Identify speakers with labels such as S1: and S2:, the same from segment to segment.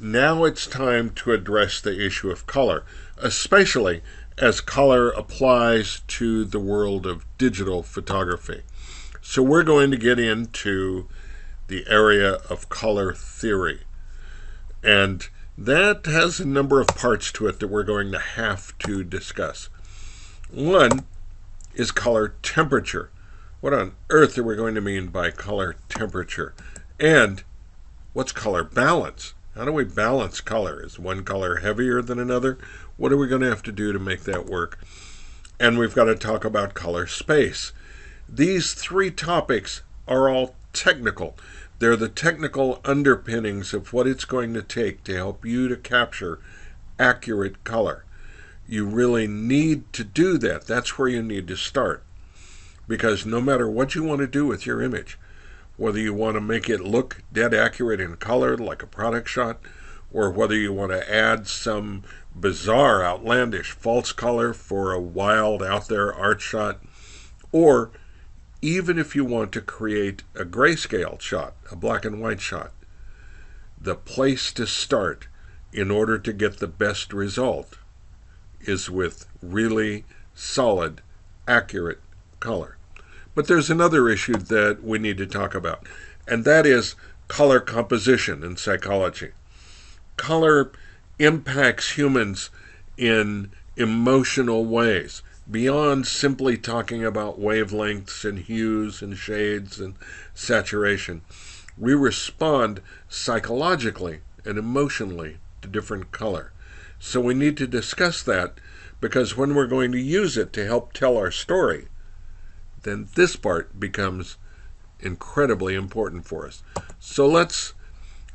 S1: now it's time to address the issue of color, especially as color applies to the world of digital photography. So we're going to get into the area of color theory. And that has a number of parts to it that we're going to have to discuss. One is color temperature. What on earth are we going to mean by color temperature? And what's color balance? How do we balance color? Is one color heavier than another? What are we going to have to do to make that work? And we've got to talk about color space. These three topics are all technical. They're the technical underpinnings of what it's going to take to help you to capture accurate color. You really need to do that. That's where you need to start. Because no matter what you want to do with your image, whether you want to make it look dead accurate in color like a product shot, or whether you want to add some bizarre, outlandish false color for a wild, out there art shot, or even if you want to create a grayscale shot, a black and white shot, the place to start in order to get the best result is with really solid, accurate color. But there's another issue that we need to talk about, and that is color composition in psychology. Color impacts humans in emotional ways, beyond simply talking about wavelengths and hues and shades and saturation. We respond psychologically and emotionally to different color. So we need to discuss that, because when we're going to use it to help tell our story, then this part becomes incredibly important for us. So let's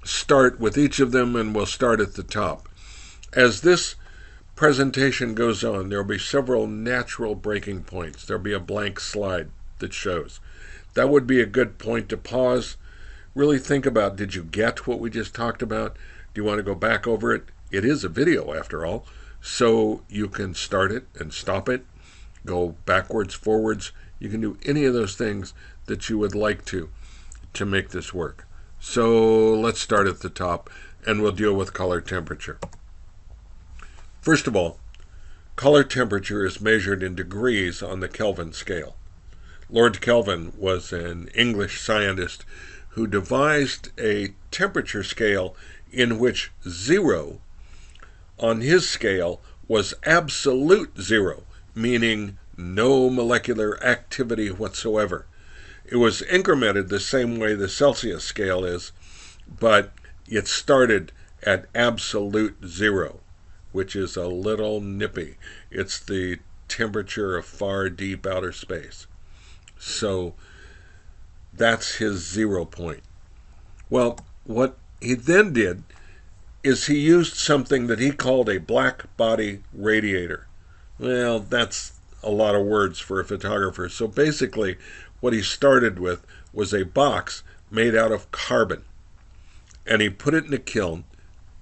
S1: start with each of them, and we'll start at the top. As this presentation goes on, there will be several natural breaking points. There'll be a blank slide that shows. That would be a good point to pause. Really think about, did you get what we just talked about? Do you want to go back over it? It is a video after all, so you can start it and stop it, go backwards, forwards. You can do any of those things that you would like to make this work. So let's start at the top, and we'll deal with color temperature. First of all, color temperature is measured in degrees on the Kelvin scale. Lord Kelvin was an English scientist who devised a temperature scale in which 0 on his scale was absolute 0, meaning no molecular activity whatsoever. It was incremented the same way the Celsius scale is, but it started at absolute 0, which is a little nippy. It's the temperature of far, deep outer space. So that's his 0 point. Well, what he then did is he used something that he called a black body radiator. Well, that's a lot of words for a photographer. So basically, what he started with was a box made out of carbon. And he put it in a kiln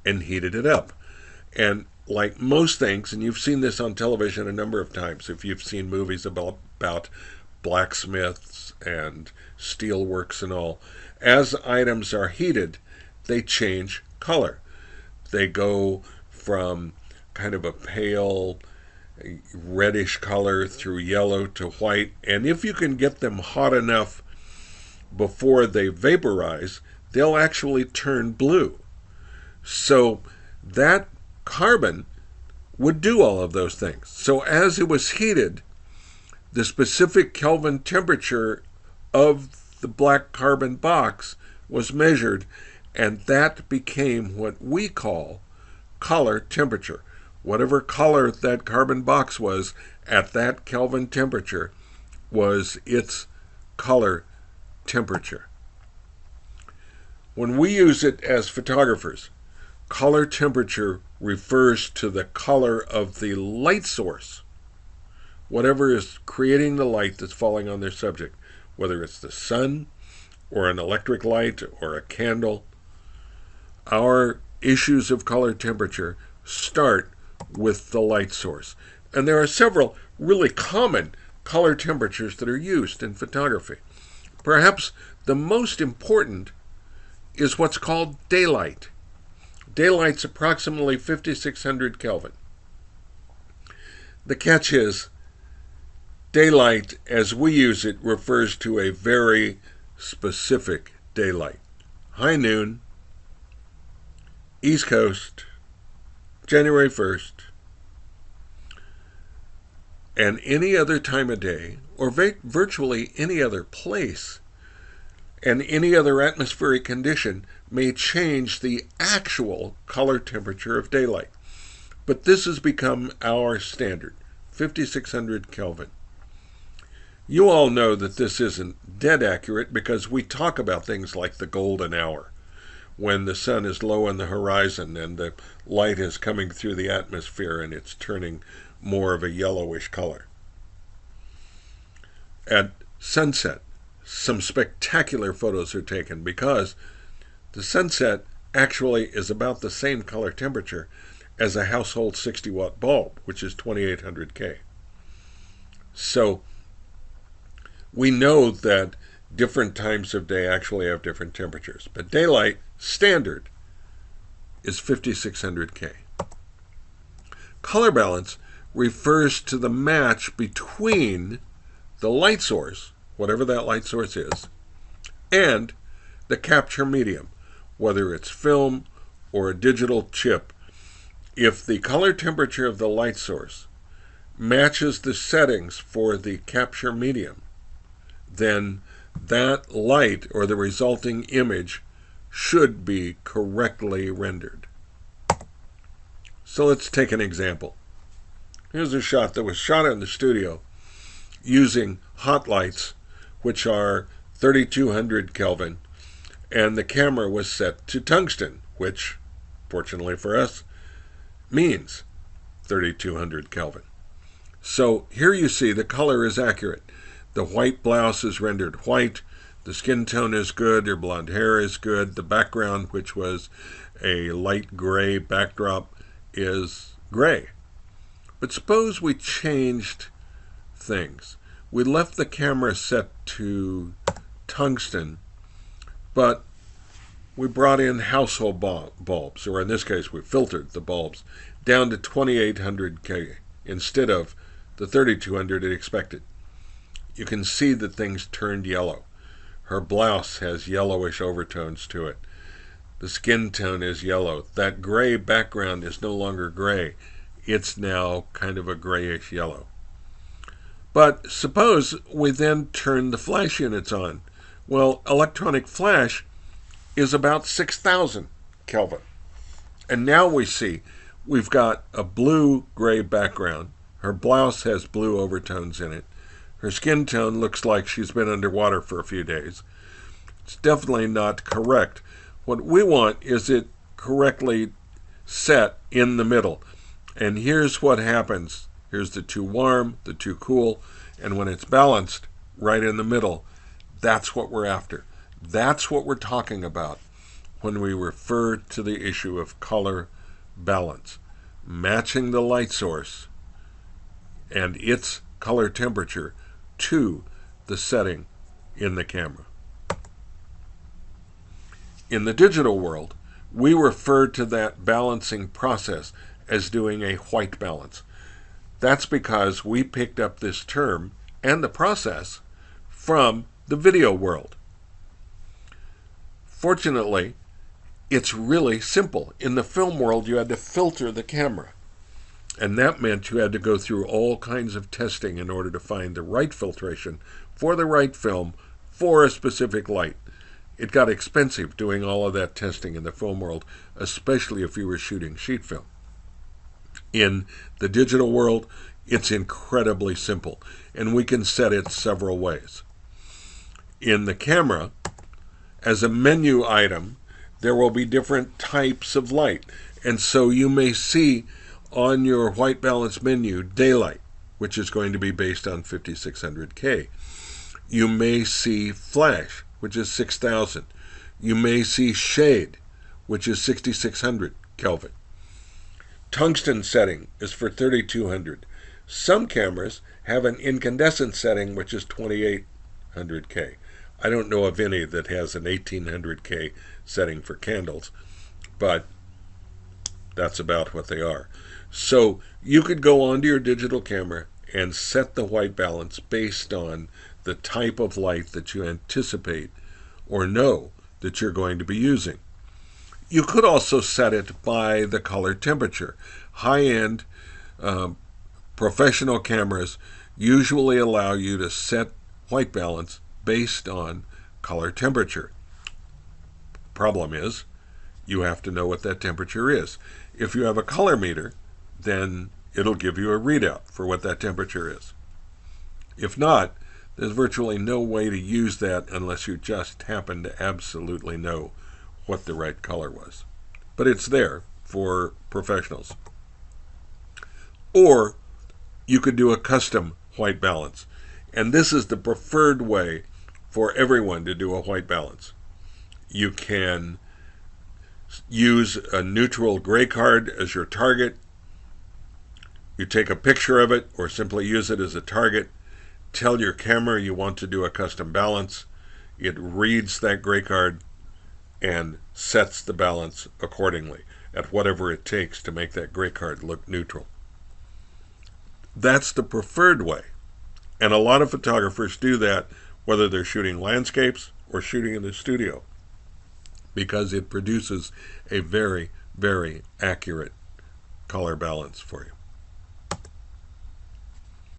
S1: and heated it up. And like most things, and you've seen this on television a number of times, if you've seen movies about blacksmiths and steelworks and all, as items are heated, they change color. They go from kind of a pale reddish color through yellow to white, and if you can get them hot enough before they vaporize, they'll actually turn blue. So that carbon would do all of those things. So as it was heated, the specific Kelvin temperature of the black carbon box was measured, and that became what we call color temperature. Whatever color that carbon box was at that Kelvin temperature was its color temperature. When we use it as photographers, color temperature refers to the color of the light source, whatever is creating the light that's falling on their subject, whether it's the sun or an electric light or a candle. Our issues of color temperature start with the light source. And there are several really common color temperatures that are used in photography. Perhaps the most important is what's called daylight. Daylight's approximately 5600 Kelvin. The catch is, daylight, as we use it, refers to a very specific daylight. High noon, East Coast, January 1st, and any other time of day, or virtually any other place, and any other atmospheric condition may change the actual color temperature of daylight. But this has become our standard, 5600 Kelvin. You all know that this isn't dead accurate because we talk about things like the golden hour, when the sun is low on the horizon and the light is coming through the atmosphere and it's turning more of a yellowish color. At sunset, some spectacular photos are taken because the sunset actually is about the same color temperature as a household 60-watt bulb, which is 2800 K. So we know that different times of day actually have different temperatures, but daylight standard is 5600 K. Color balance refers to the match between the light source, whatever that light source is, and the capture medium, whether it's film or a digital chip. If the color temperature of the light source matches the settings for the capture medium, then that light or the resulting image should be correctly rendered. So let's take an example. Here's a shot that was shot in the studio using hot lights, which are 3200 Kelvin, and the camera was set to tungsten, which, fortunately for us, means 3200 Kelvin. So here you see the color is accurate. The white blouse is rendered white, the skin tone is good, her blonde hair is good, the background, which was a light gray backdrop, is gray. But suppose we changed things. We left the camera set to tungsten, but we brought in household bulbs, or in this case we filtered the bulbs down to 2800 K instead of the 3200 it expected. You can see that things turned yellow. Her blouse has yellowish overtones to it. The skin tone is yellow. That gray background is no longer gray. It's now kind of a grayish yellow. But suppose we then turn the flash units on. Well, electronic flash is about 6000 Kelvin. And now we see we've got a blue-gray background. Her blouse has blue overtones in it. Her skin tone looks like she's been underwater for a few days. It's definitely not correct. What we want is it correctly set in the middle. And here's what happens. Here's the too warm, the too cool, and when it's balanced right in the middle, that's what we're after. That's what we're talking about when we refer to the issue of color balance. Matching the light source and its color temperature to the setting in the camera. In the digital world, we refer to that balancing process as doing a white balance. That's because we picked up this term and the process from the video world. Fortunately, it's really simple. In the film world, you had to filter the camera. And that meant you had to go through all kinds of testing in order to find the right filtration for the right film for a specific light. It got expensive doing all of that testing in the film world, especially if you were shooting sheet film. In the digital world, it's incredibly simple, and we can set it several ways. In the camera, as a menu item, there will be different types of light. And so you may see on your white balance menu daylight, which is going to be based on 5600 K. You may see flash, which is 6000. You may see shade, which is 6600 Kelvin. Tungsten setting is for 3200. Some cameras have an incandescent setting, which is 2800 K. I don't know of any that has an 1800 K setting for candles, but That's about what they are. So you could go onto your digital camera and set the white balance based on the type of light that you anticipate or know that you're going to be using. You could also set it by the color temperature. High-end professional cameras usually allow you to set white balance based on color temperature. Problem is, you have to know what that temperature is. If you have a color meter, then it'll give you a readout for what that temperature is. If not, there's virtually no way to use that unless you just happen to absolutely know what the right color was. But it's there for professionals. Or you could do a custom white balance. And this is the preferred way for everyone to do a white balance. You can use a neutral gray card as your target. You take a picture of it or simply use it as a target. Tell your camera you want to do a custom balance. It reads that gray card and sets the balance accordingly at whatever it takes to make that gray card look neutral. That's the preferred way. And a lot of photographers do that whether they're shooting landscapes or shooting in the studio, because it produces a very, very accurate color balance for you.